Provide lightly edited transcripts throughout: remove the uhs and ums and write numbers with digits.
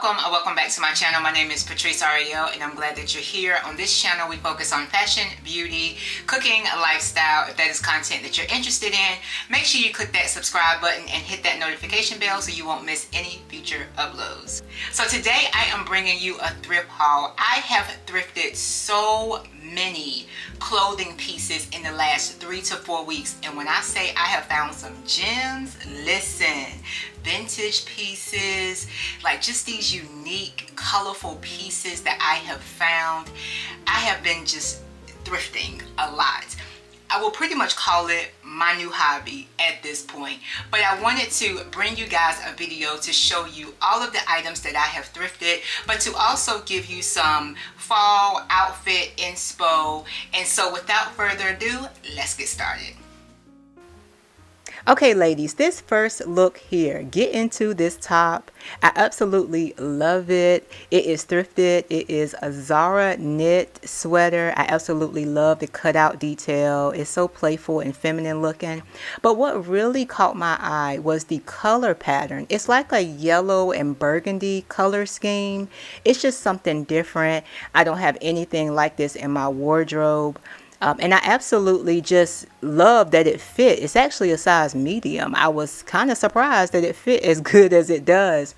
Welcome back to my channel. My name is Patrice Ariel and I'm glad that you're here. On this channel we focus on fashion, beauty, cooking, lifestyle. If that is content that you're interested in, make sure you click that subscribe button and hit that notification bell so you won't miss any future uploads. So today I am bringing you a thrift haul. I have thrifted so many clothing pieces in the last 3 to 4 weeks, and when I say I have found some gems, listen, vintage pieces, like just these unique colorful pieces that I have found. I have been just thrifting a lot. I will pretty much call it my new hobby at this point, but I wanted to bring you guys a video to show you all of the items that I have thrifted, but to also give you some fall outfit inspo. And so without further ado, let's get started. Okay ladies, this first look here, get into this top. I absolutely love it. It is thrifted. It is a Zara knit sweater. I absolutely love the cutout detail. It's so playful and feminine looking. But what really caught my eye was the color pattern. It's like a yellow and burgundy color scheme. It's just something different. I don't have anything like this in my wardrobe. And I absolutely just love that it fit. It's actually a size medium. I was kind of surprised that it fit as good as it does.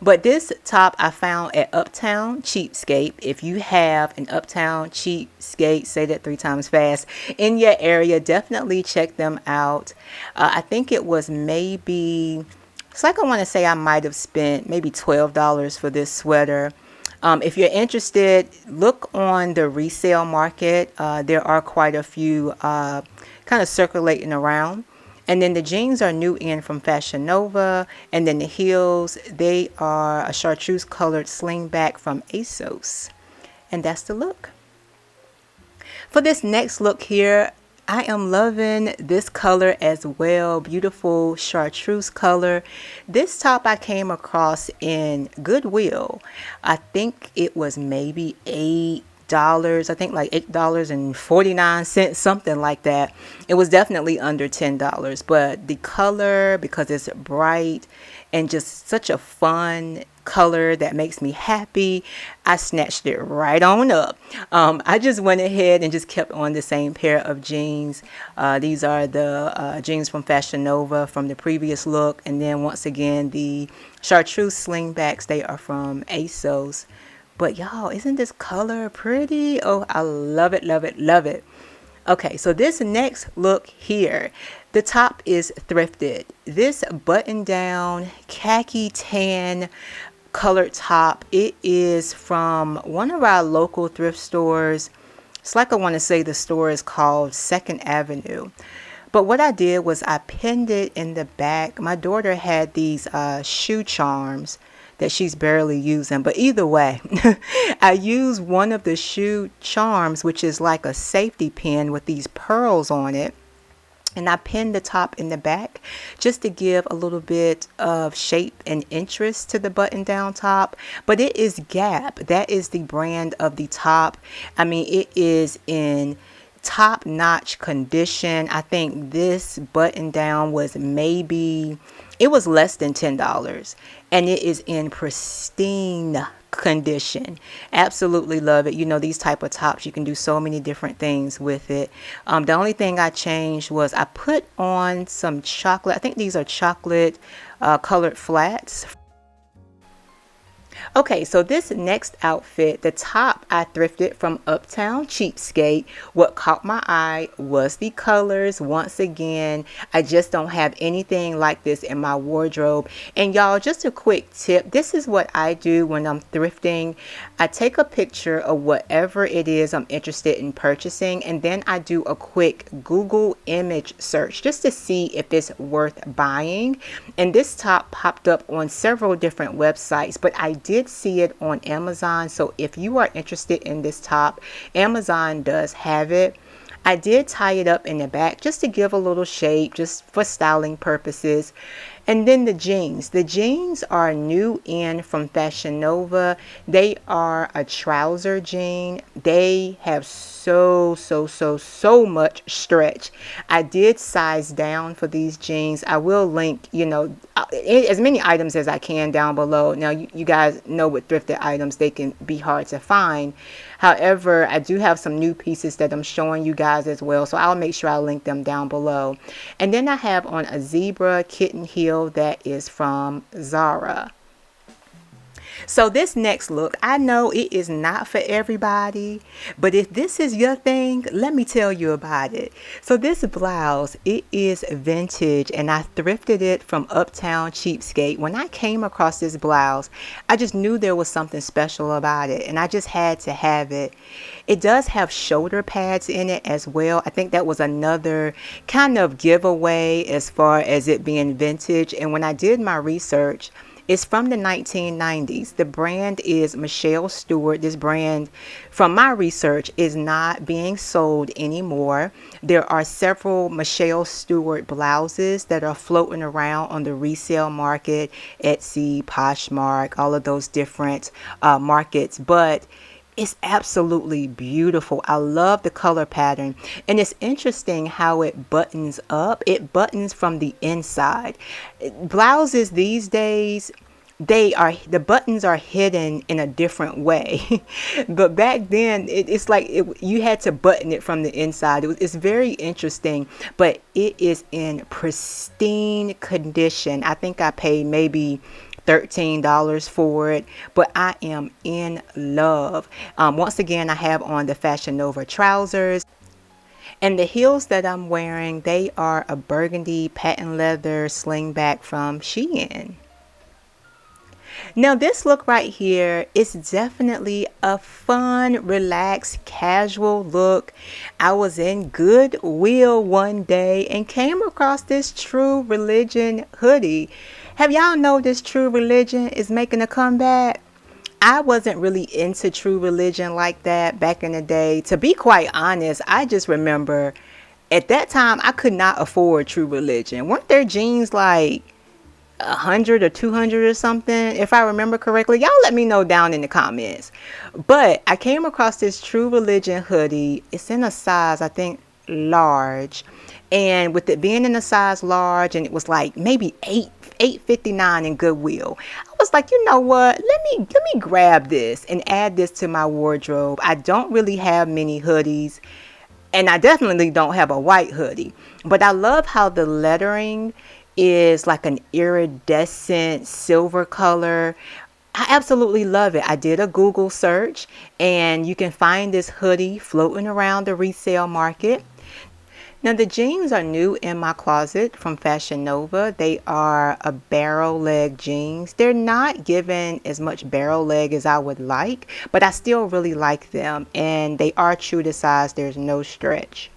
But this top I found at Uptown Cheapskate. If you have an Uptown Cheapskate, say that 3 times fast, in your area, definitely check them out. I think it was maybe, it's like I want to say I might have spent maybe $12 for this sweater. If you're interested, look on the resale market. There are quite a few kind of circulating around. And then the jeans are new in from FashionNova. And then the heels, they are a chartreuse colored slingback from ASOS. And that's the look. For this next look here, I am loving this color as well. Beautiful chartreuse color. This top I came across in Goodwill. I think it was maybe $8. I think like $8.49, something like that. It was definitely under $10. But the color, because it's bright and just such a fun color that makes me happy, I snatched it right on up. I just went ahead and just kept on the same pair of jeans. These are the jeans from FashionNova from the previous look, and then once again the chartreuse slingbacks, they are from ASOS. But y'all, isn't this color pretty? Oh, I love it, love it, love it. Okay, so this next look here, the top is thrifted. This button down khaki tan colored top, it is from one of our local thrift stores. It's like I want to say the store is called 2nd Avenue. But what I did was I pinned it in the back. My daughter had these shoe charms that she's barely using, but either way, I used one of the shoe charms, which is like a safety pin with these pearls on it. And I pinned the top in the back just to give a little bit of shape and interest to the button down top. But it is Gap. That is the brand of the top. I mean, it is in top-notch condition. I think this button down was maybe, it was less than $10. And it is in pristine condition. Absolutely love it. You know, these type of tops, you can do so many different things with it. The only thing I changed was I put on some chocolate, I think these are chocolate colored flats. Okay, so this next outfit, the top I thrifted from Uptown Cheapskate. What caught my eye was the colors. Once again, I just don't have anything like this in my wardrobe. And y'all, just a quick tip, this is what I do when I'm thrifting. I take a picture of whatever it is I'm interested in purchasing, and then I do a quick Google image search just to see if it's worth buying. And this top popped up on several different websites, but I did see it on Amazon. So if you are interested in this top, Amazon does have it. I did tie it up in the back just to give a little shape, just for styling purposes. And then the jeans. The jeans are new in from Fashion Nova. They are a trouser jean. They have so much stretch. I did size down for these jeans. I will link, as many items as I can down below. Now, you guys know with thrifted items, they can be hard to find. However, I do have some new pieces that I'm showing you guys as well, so I'll make sure I link them down below. And then I have on a zebra kitten heel that is from Zara. So this next look, I know it is not for everybody, but if this is your thing, let me tell you about it. So this blouse, it is vintage, and I thrifted it from Uptown Cheapskate. When I came across this blouse, I just knew there was something special about it, and I just had to have it. It does have shoulder pads in it as well. I think that was another kind of giveaway as far as it being vintage. And when I did my research, it's from the 1990s. The brand is Michelle Stewart. This brand, from my research, is not being sold anymore. There are several Michelle Stewart blouses that are floating around on the resale market, Etsy, Poshmark, all of those different markets. But it's absolutely beautiful. I love the color pattern, and it's interesting how it buttons up. It buttons from the inside. Blouses these days, the buttons are hidden in a different way. But back then it's like you had to button it from the inside. It's very interesting, but it is in pristine condition. I think I paid maybe $13 for it, but I am in love. Once again, I have on the Fashion Nova trousers, and the heels that I'm wearing, they are a burgundy patent leather slingback from Shein. Now this look right here is definitely a fun, relaxed, casual look. I was in Goodwill one day and came across this True Religion hoodie. Have y'all noticed True Religion is making a comeback? I wasn't really into True Religion like that back in the day. To be quite honest, I just remember at that time I could not afford True Religion. Weren't their jeans like 100 or 200 or something, if I remember correctly? Y'all let me know down in the comments. But I came across this True Religion hoodie. It's in a size, I think, large, and with it being in a size large, and it was like maybe $8.59 in Goodwill, I was like, you know what, let me grab this and add this to my wardrobe. I don't really have many hoodies, and I definitely don't have a white hoodie, but I love how the lettering is like an iridescent silver color. I absolutely love it. I did a Google search, and you can find this hoodie floating around the resale market. Now the jeans are new in my closet from Fashion Nova. They are a barrel leg jeans. They're not given as much barrel leg as I would like, but I still really like them, and they are true to size. There's no stretch.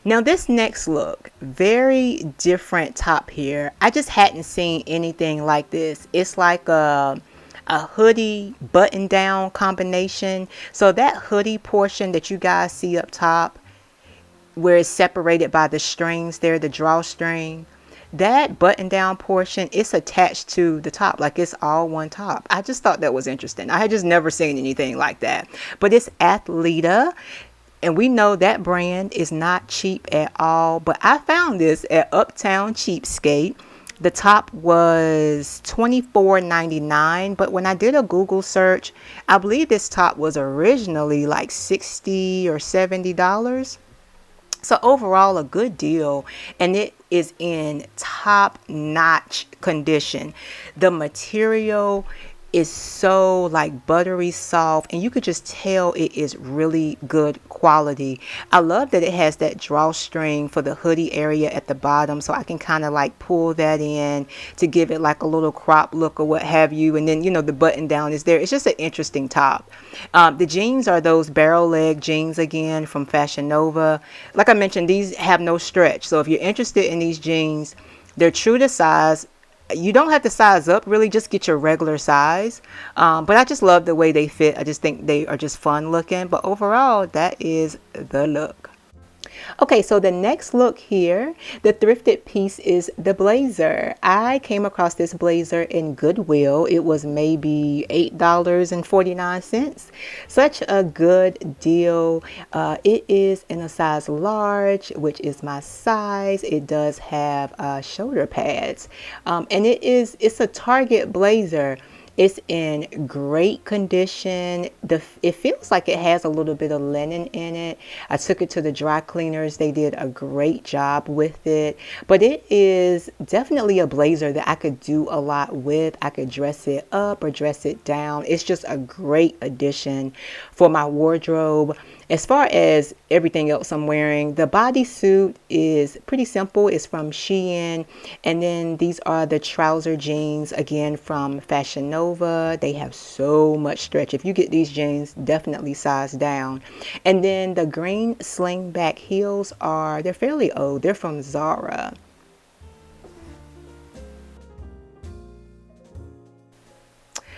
Now this next look, very different top here. I just hadn't seen anything like this. It's like a hoodie button down combination. So that hoodie portion that you guys see up top, where it's separated by the strings there, the drawstring, that button down portion, it's attached to the top, like it's all one top. I just thought that was interesting. I had just never seen anything like that. But it's Athleta, and we know that brand is not cheap at all. But I found this at Uptown Cheapskate. The top was $24.99, but when I did a Google search, I believe this top was originally like $60 or $70. So overall, a good deal, and it is in top-notch condition. The material is so like buttery soft, and you could just tell it is really good quality. I love that it has that drawstring for the hoodie area at the bottom, so I can kind of like pull that in to give it like a little crop look or what have you. And then, you know, the button down is there. It's just an interesting top. The jeans are those barrel leg jeans again from Fashion Nova. Like I mentioned, these have no stretch, so if you're interested in these jeans, they're true to size. You don't have to size up, really, just get your regular size. But I just love the way they fit. I just think they are just fun looking. But overall, that is the look. Okay, so the next look here, the thrifted piece is the blazer. I came across this blazer in Goodwill. It was maybe $8.49. Such a good deal. It is in a size large, which is my size. It does have shoulder pads, and it's a Target blazer. It's in great condition. It feels like it has a little bit of linen in it. I took it to the dry cleaners. They did a great job with it. But it is definitely a blazer that I could do a lot with. I could dress it up or dress it down. It's just a great addition for my wardrobe. As far as everything else I'm wearing, the bodysuit is pretty simple. It's from Shein. And then these are the trouser jeans, again from Fashion Nova. They have so much stretch. If you get these jeans, definitely size down. And then the green slingback heels they're fairly old. They're from Zara.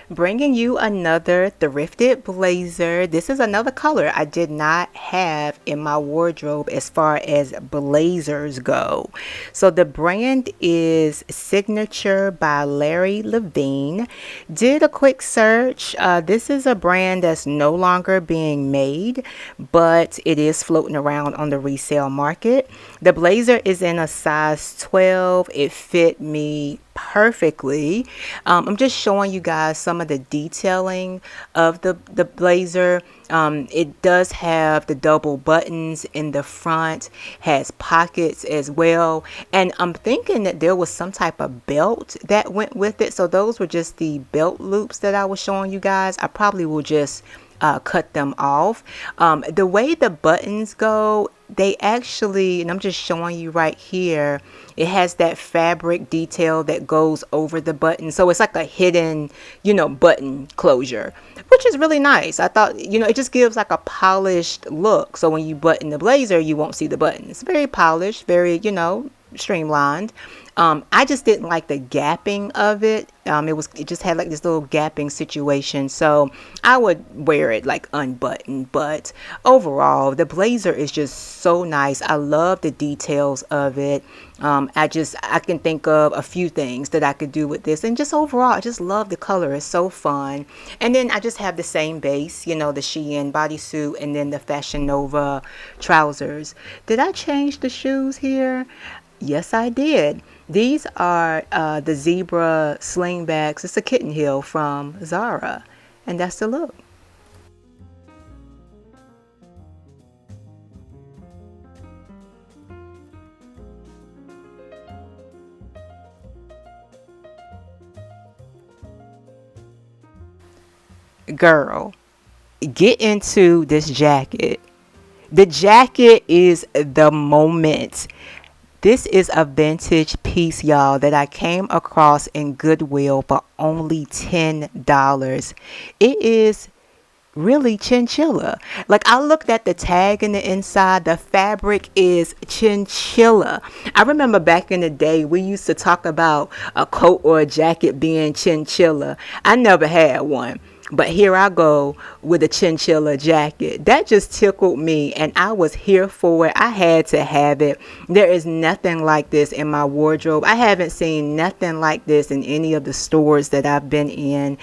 Bringing you another thrifted blazer. This is another color I did not have in my wardrobe as far as blazers go. So the brand is Signature by Larry Levine. Did a quick search. This is a brand that's no longer being made, but it is floating around on the resale market. The blazer is in a size 12. It fit me perfectly. I'm just showing you guys some of the detailing of the blazer. It does have the double buttons in the front, has pockets as well, and I'm thinking that there was some type of belt that went with it. So those were just the belt loops that I was showing you guys. I probably will just cut them off. The way the buttons go, they actually, and I'm just showing you right here, it has that fabric detail that goes over the button. So it's like a hidden, button closure, which is really nice. I thought, it just gives like a polished look. So when you button the blazer, you won't see the button. It's very polished, very, streamlined. I just didn't like the gapping of it. It just had like this little gapping situation. So I would wear it like unbuttoned, but overall the blazer is just so nice. I love the details of it. I can think of a few things that I could do with this, and just overall I just love the color. It's so fun. And then I just have the same base, the Shein bodysuit, and then the Fashion Nova trousers. Did I change the shoes here? Yes, I did. These are the zebra slingbacks. It's a kitten heel from Zara, and that's the look. Girl, get into this jacket. The jacket is the moment. This is a vintage piece, y'all, that I came across in Goodwill for only $10. It is really chinchilla. Like, I looked at the tag in the inside, the fabric is chinchilla. I remember back in the day we used to talk about a coat or a jacket being chinchilla. I never had one, but here I go with a chinchilla jacket. That just tickled me, and I was here for it. I had to have it. There is nothing like this in my wardrobe. I haven't seen nothing like this in any of the stores that I've been in.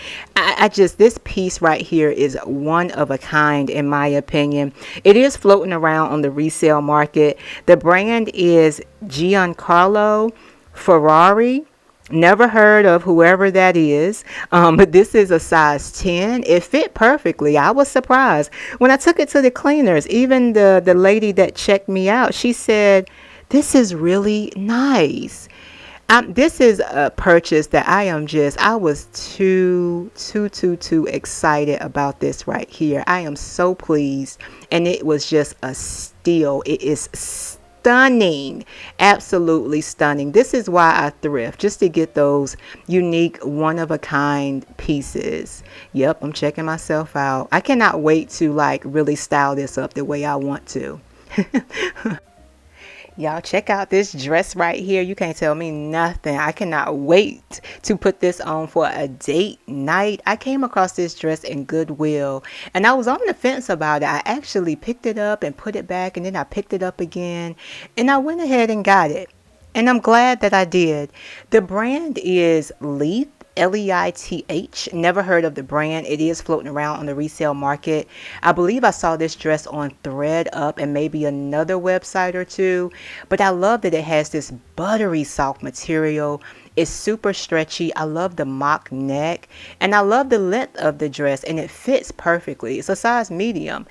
This piece right here is one of a kind, in my opinion. It is floating around on the resale market. The brand is Giancarlo Ferrari. Never heard of whoever that is, but this is a size 10. It fit perfectly. I was surprised. When I took it to the cleaners, even the lady that checked me out, she said, "This is really nice." This is a purchase that I was too excited about this right here. I am so pleased. And it was just a steal. It is stunning, absolutely stunning. This is why I thrift, just to get those unique, one of a kind pieces. Yep, I'm checking myself out. I cannot wait to like really style this up the way I want to. Y'all check out this dress right here. You can't tell me nothing. I cannot wait to put this on for a date night. I came across this dress in Goodwill and I was on the fence about it. I actually picked it up and put it back, and then I picked it up again and I went ahead and got it. And I'm glad that I did. The brand is Leith. Leith. Never heard of the brand. It is floating around on the resale market. I believe I saw this dress on Thread Up and maybe another website or two. But I love that it has this buttery soft material. It's super stretchy. I love the mock neck and I love the length of the dress, and it fits perfectly. It's a size medium.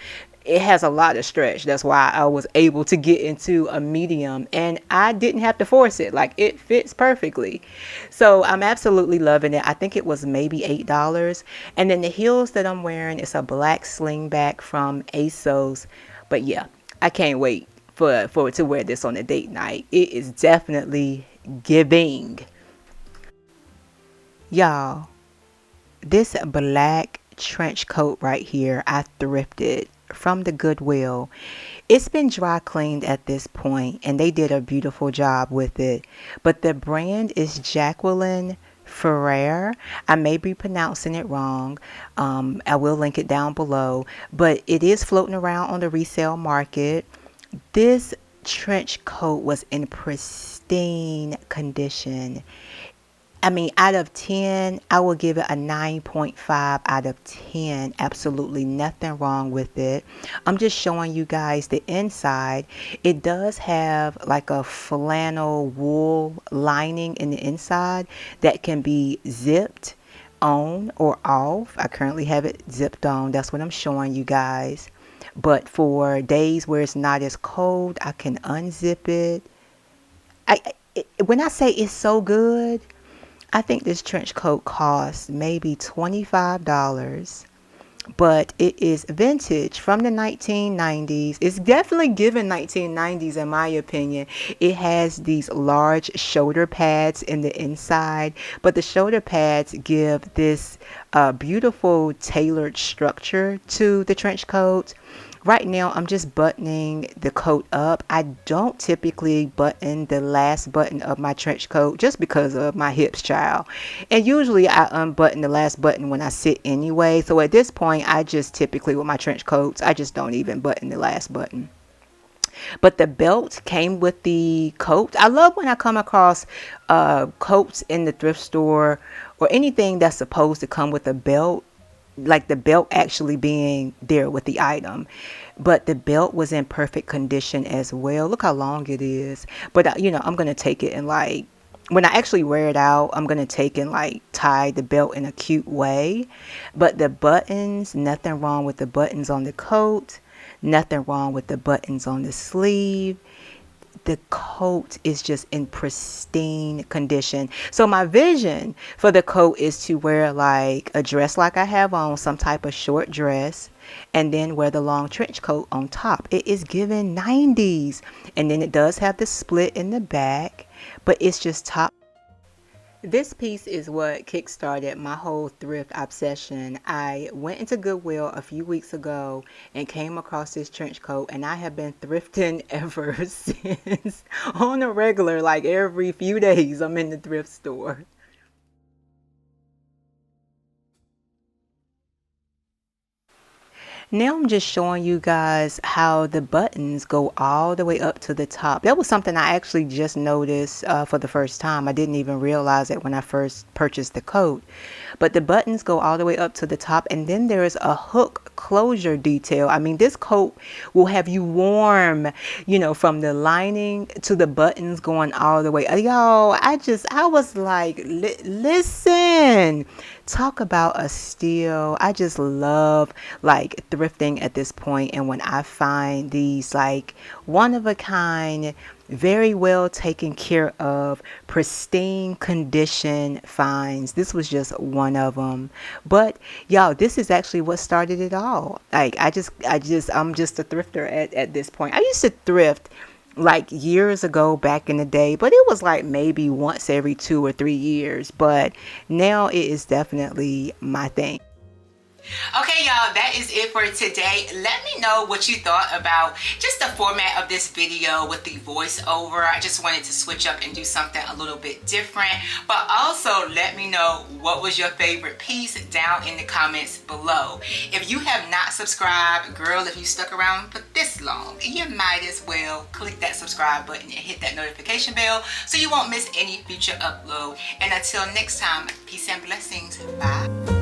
It has a lot of stretch. That's why I was able to get into a medium and I didn't have to force it. Like, it fits perfectly. So I'm absolutely loving it. I think it was maybe $8. And then the heels that I'm wearing is a black slingback from ASOS. But yeah, I can't wait for to wear this on a date night. It is definitely giving. Y'all, this black trench coat right here, I thrifted from the Goodwill. It's been dry cleaned at this point and they did a beautiful job with it. But the brand is Jacqueline Ferrer. I may be pronouncing it wrong. I will link it down below. But it is floating around on the resale market. This trench coat was in pristine condition. I mean, out of 10, I will give it a 9.5 out of 10. Absolutely nothing wrong with it. I'm just showing you guys the inside. It does have like a flannel wool lining in the inside that can be zipped on or off. I currently have it zipped on. That's what I'm showing you guys. But for days where it's not as cold, I can unzip it. When I say it's so good, I think this trench coat costs maybe $25, but it is vintage from the 1990s. It's definitely given 1990s in my opinion. It has these large shoulder pads in the inside, but the shoulder pads give this beautiful tailored structure to the trench coat. Right now, I'm just buttoning the coat up. I don't typically button the last button of my trench coat just because of my hips, child. And usually I unbutton the last button when I sit anyway. So at this point, I just typically, with my trench coats, I just don't even button the last button. But the belt came with the coat. I love when I come across coats in the thrift store or anything that's supposed to come with a belt, like the belt actually being there with the item. But the belt was in perfect condition as well. Look how long it is. But you know, I'm gonna take it and, like, when I actually wear it out, I'm gonna take and like tie the belt in a cute way. But the buttons, nothing wrong with the buttons on the coat, nothing wrong with the buttons on the sleeve. The coat is just in pristine condition. So my vision for the coat is to wear like a dress like I have on, some type of short dress, and then wear the long trench coat on top. It is given 90s. And then it does have the split in the back, but it's just top. This piece is what kickstarted my whole thrift obsession. I went into Goodwill a few weeks ago and came across this trench coat, and I have been thrifting ever since. On a regular, like every few days, I'm in the thrift store. Now I'm just showing you guys how the buttons go all the way up to the top. That was something I actually just noticed for the first time. I didn't even realize it when I first purchased the coat. But the buttons go all the way up to the top, and then there is a hook closure detail. I mean, this coat will have you warm, you know, from the lining to the buttons going all the way. Y'all, I was like, listen, talk about a steal. I just love like thrifting at this point, and when I find these like one of a kind, very well taken care of, pristine condition finds, this was just one of them. But y'all, this is actually what started it all. Like, I'm just a thrifter at this point. I used to thrift like years ago back in the day, but it was like maybe once every 2 or 3 years. But now it is definitely my thing. Okay, y'all, that is it for today. Let me know what you thought about just the format of this video with the voiceover. I just wanted to switch up and do something a little bit different. But also let me know what was your favorite piece down in the comments below. If you have not subscribed, girl, if you stuck around for this long, you might as well click that subscribe button and hit that notification bell so you won't miss any future upload. And until next time, peace and blessings. Bye.